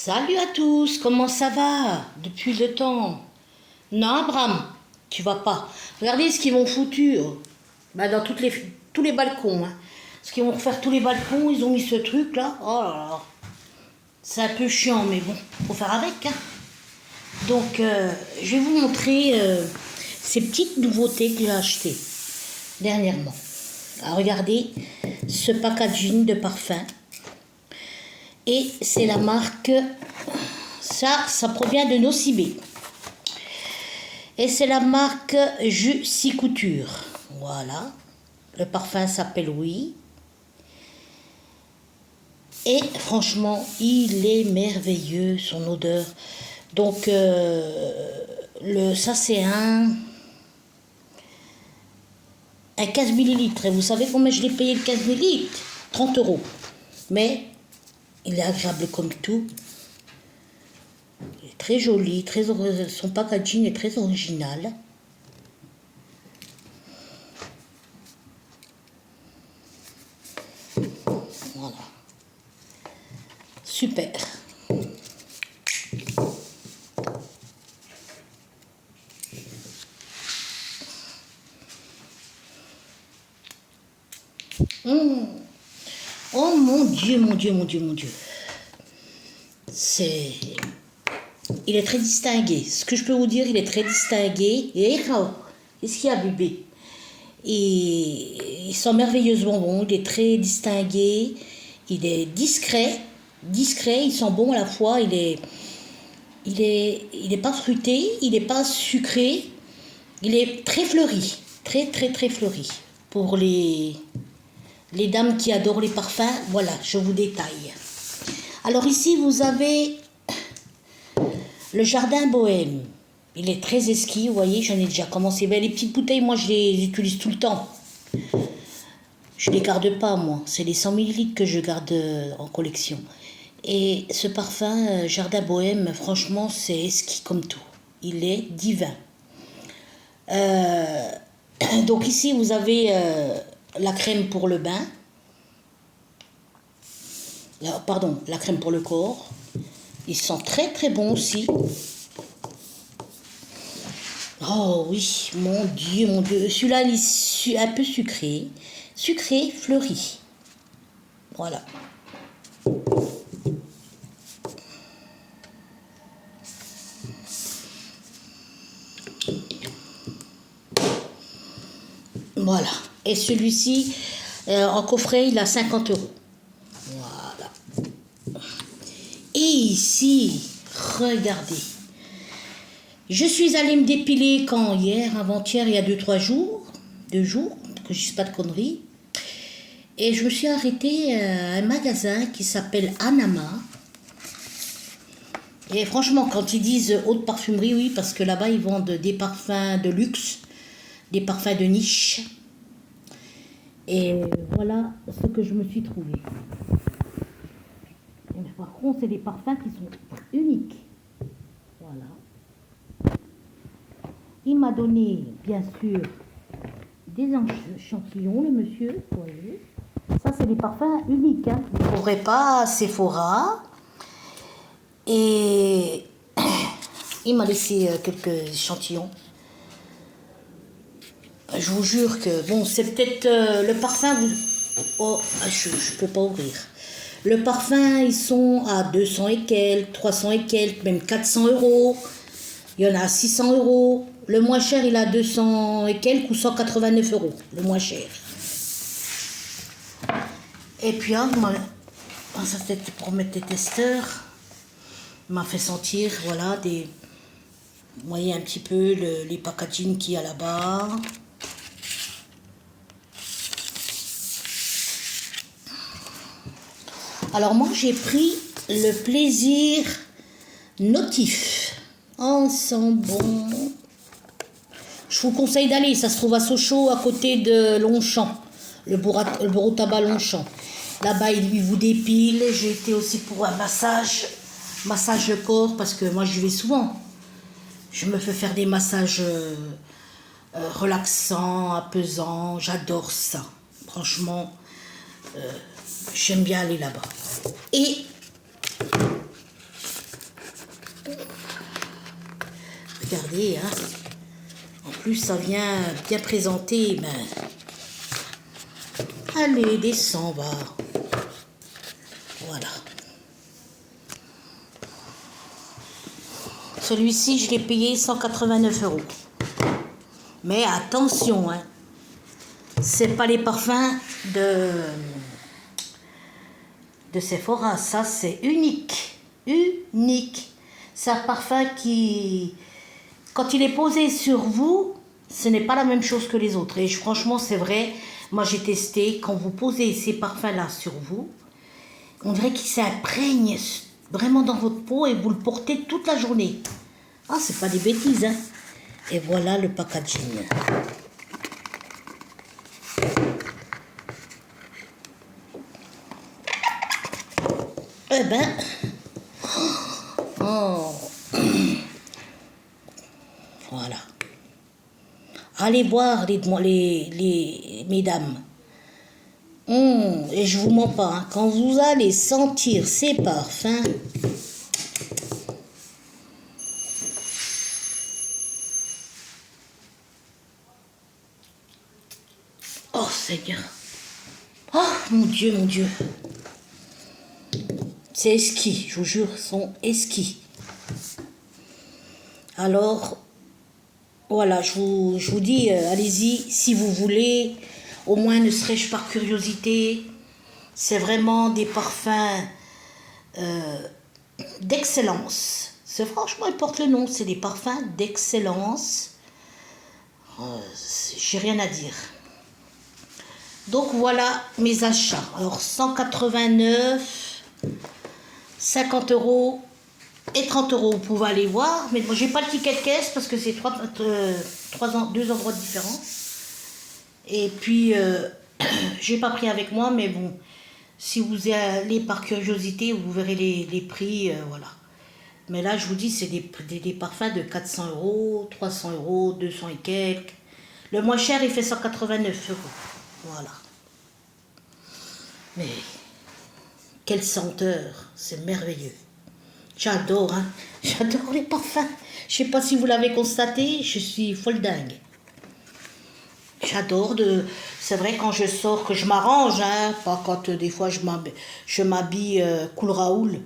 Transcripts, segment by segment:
Salut à tous, comment ça va depuis le temps? Non, Abraham, tu vas pas. Regardez ce qu'ils m'ont foutu dans tous les balcons. Hein. Ce qu'ils vont refaire tous les balcons, ils ont mis ce truc là. Oh là là. C'est un peu chiant, mais bon, faut faire avec. Hein. Donc, je vais vous montrer ces petites nouveautés que j'ai achetées dernièrement. Alors, regardez ce packaging de parfum. Et c'est la marque, ça provient de Nocibé. Et c'est la marque Jussy Couture. Voilà. Le parfum s'appelle Oui. Et franchement, il est merveilleux, son odeur. Donc, ça c'est un 15 millilitres. Et vous savez combien je l'ai payé le 15 millilitres? 30 €. Mais il est agréable comme tout. Il est très joli, son packaging est très original. Voilà. Super. Oh mon Dieu, mon Dieu, mon Dieu, mon Dieu. Il est très distingué. Ce que je peux vous dire, il est très distingué. Et qu'est-ce qu'il y a, bébé? Il sent merveilleusement bon. Il est très distingué. Il est discret. Discret, il sent bon à la fois. Il est pas fruité. Il n'est pas sucré. Il est très fleuri. Très, très, très fleuri. Pour les dames qui adorent les parfums, voilà, je vous détaille. Alors ici, vous avez le jardin bohème. Il est très esquis, vous voyez, j'en ai déjà commencé. Ben, les petites bouteilles, moi, je les utilise tout le temps. Je ne les garde pas, moi. C'est les 100 millilitres que je garde en collection. Et ce parfum, jardin bohème, franchement, c'est esquis comme tout. Il est divin. Donc ici, vous avez la crème pour le bain. Pardon, la crème pour le corps. Il sent très très bon aussi. Oh oui, mon Dieu, mon Dieu. Celui-là, il est un peu sucré. Sucré, fleuri. Voilà. Voilà. Et celui-ci, en coffret, il a 50 €. Voilà. Et ici, regardez. Je suis allée me dépiler quand hier, avant-hier, il y a 2-3 jours. 2 jours, que je ne dise pas de conneries. Et je me suis arrêtée à un magasin qui s'appelle Anama. Et franchement, quand ils disent haute parfumerie, oui, parce que là-bas, ils vendent des parfums de luxe, des parfums de niche. Et voilà ce que je me suis trouvée. Par contre, c'est des parfums qui sont uniques. Voilà. Il m'a donné, bien sûr, des échantillons, le monsieur. Vous voyez. Ça, c'est des parfums uniques. Hein. Vous ne trouverez pas à Sephora. Et il m'a laissé quelques échantillons. Je vous jure que, bon, c'est peut-être le parfum... Oh, je ne peux pas ouvrir. Le parfum, ils sont à 200 et quelques, 300 et quelques, même 400 €. Il y en a à 600 €. Le moins cher, il a 200 et quelques ou 189 €. Le moins cher. Et puis, ça c'était pour mettre des testeurs. Il m'a fait sentir, voilà, vous voyez un petit peu les packaging qu'il y a là-bas. Alors moi, j'ai pris le plaisir Notif. Oh, sent bon. Je vous conseille d'aller, ça se trouve à Sochaux, à côté de Longchamp, le bureau tabac Longchamp. Là-bas, il vous dépile. J'ai été aussi pour un massage le corps, parce que moi, j'y vais souvent. Je me fais faire des massages relaxants, apaisants. J'adore ça. Franchement, j'aime bien aller là-bas. Et regardez, hein. En plus, ça vient bien présenter. Ben... Allez, descends, va. Voilà. Celui-ci, je l'ai payé 189 €. Mais attention, hein. C'est pas les parfums de Sephora. Ça, c'est unique. Unique. C'est un parfum qui, quand il est posé sur vous, ce n'est pas la même chose que les autres. Et franchement, c'est vrai. Moi, j'ai testé. Quand vous posez ces parfums-là sur vous, on dirait qu'ils s'imprègnent vraiment dans votre peau et vous le portez toute la journée. Ah, c'est pas des bêtises, hein. Et voilà le packaging. Eh ben... Oh. Voilà. Allez voir les mesdames. Et je vous mens pas, hein, quand vous allez sentir ces parfums, oh Seigneur, oh mon Dieu, c'est exquis, je vous jure, ils sont exquis. Alors, voilà, je vous dis, allez-y, si vous voulez, au moins ne serais-je par curiosité. C'est vraiment des parfums d'excellence. C'est franchement, ils portent le nom, c'est des parfums d'excellence. J'ai rien à dire. Donc voilà mes achats. Alors 189, 50 € et 30 €. Vous pouvez aller voir. Mais moi, j'ai pas le ticket de caisse parce que c'est deux endroits différents. Et puis, j'ai pas pris avec moi, mais bon, si vous allez par curiosité, vous verrez les prix, voilà. Mais là, je vous dis, c'est des parfums de 400 €, 300 €, 200 et quelques. Le moins cher, il fait 189 €. Voilà. Mais, quelle senteur, c'est merveilleux. J'adore, hein. J'adore les parfums. Je sais pas si vous l'avez constaté, je suis folle dingue. J'adore c'est vrai quand je sors que je m'arrange, hein, pas quand des fois je m'habille cool Raoul.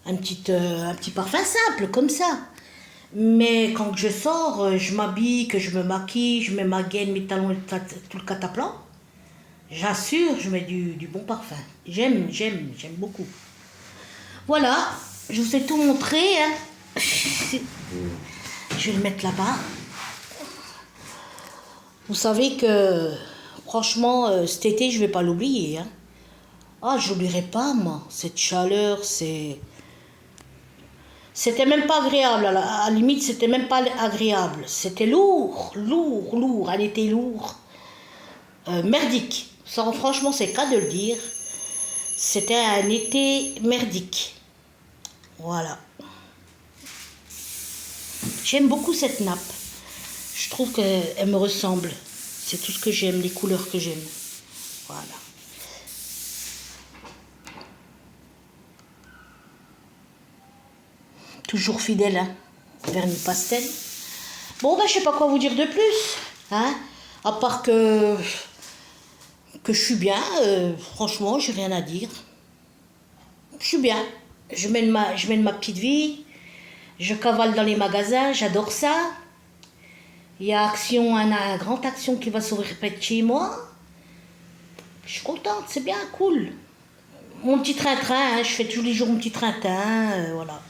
Un petit parfum simple comme ça. Mais quand je sors, je m'habille, que je me maquille, je mets ma gaine, mes talons, tout le cataplan. J'assure, je mets du bon parfum. J'aime beaucoup. Voilà, je vous ai tout montré, hein. Je vais le mettre là-bas. Vous savez que, franchement, cet été, je vais pas l'oublier, hein. Ah, je l'oublierai pas, moi. Cette chaleur, c'était même pas agréable. À la limite, c'était même pas agréable. C'était lourd. Elle était lourde. Merdique. Ça, franchement, c'est cas de le dire. C'était un été merdique. Voilà. J'aime beaucoup cette nappe. Je trouve qu'elle me ressemble. C'est tout ce que j'aime, les couleurs que j'aime. Voilà. Toujours fidèle, hein. Vernis pastel. Bon, ben, je sais pas quoi vous dire de plus. Hein. À part que je suis bien. Franchement, j'ai rien à dire. Je suis bien. Je mène ma petite vie. Je cavale dans les magasins. J'adore ça. Il y a un grand action qui va s'ouvrir près de chez moi. Je suis contente, c'est bien, cool. Mon petit train-train, hein, je fais tous les jours mon petit train-train, voilà.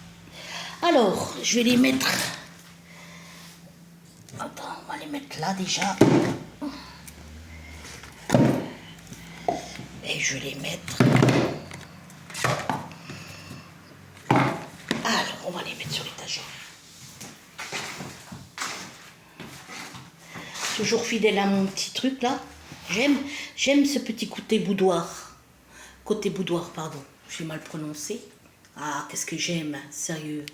Alors, je vais les mettre... Attends, on va les mettre là déjà. Et je vais les mettre... Alors, on va les mettre sur l'étagère. Toujours fidèle à mon petit truc là. J'aime ce petit côté boudoir. Côté boudoir, pardon. J'ai mal prononcé. Ah, qu'est-ce que j'aime, hein, sérieux.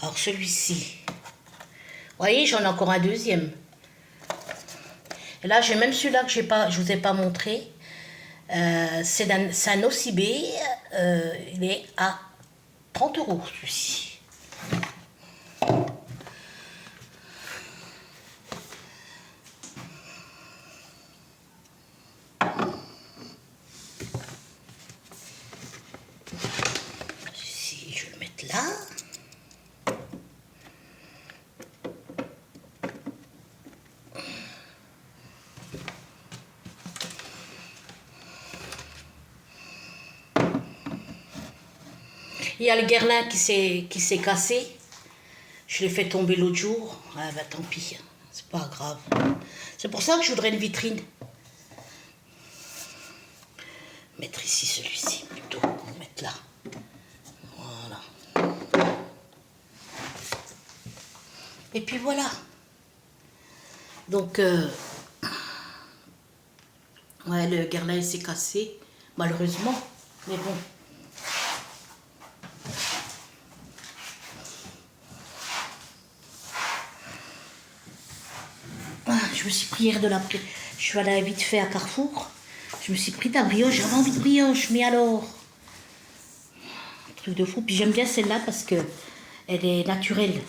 Alors celui-ci. Vous voyez, j'en ai encore un deuxième. Et là, j'ai même celui-là que je vous ai pas montré. C'est un Nocibé. Il est à 30 € celui-ci. Il y a le guerlin qui s'est cassé. Je l'ai fait tomber l'autre jour. Ah bah tant pis, c'est pas grave. C'est pour ça que je voudrais une vitrine. Mettre ici celui-ci plutôt. Mettre là. Voilà. Et puis voilà. Donc, ouais, le guerlin s'est cassé, malheureusement. Mais bon. Ah, je me suis pris hier de la... Je suis allée vite fait à Carrefour. Je me suis pris de la brioche. J'avais envie de brioche, mais alors... Truc de fou. Puis j'aime bien celle-là parce que elle est naturelle.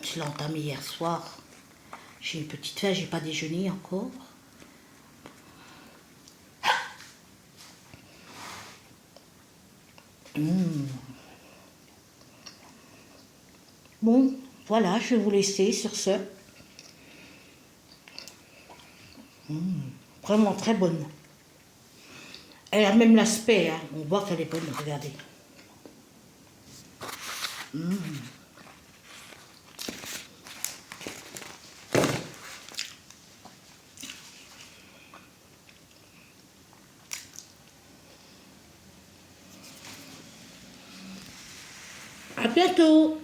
Je l'ai entamée hier soir. J'ai une petite faim, j'ai pas déjeuné encore. Bon, voilà, je vais vous laisser sur ce. Vraiment très bonne. Elle a même l'aspect, hein. On voit qu'elle est bonne, regardez. À bientôt.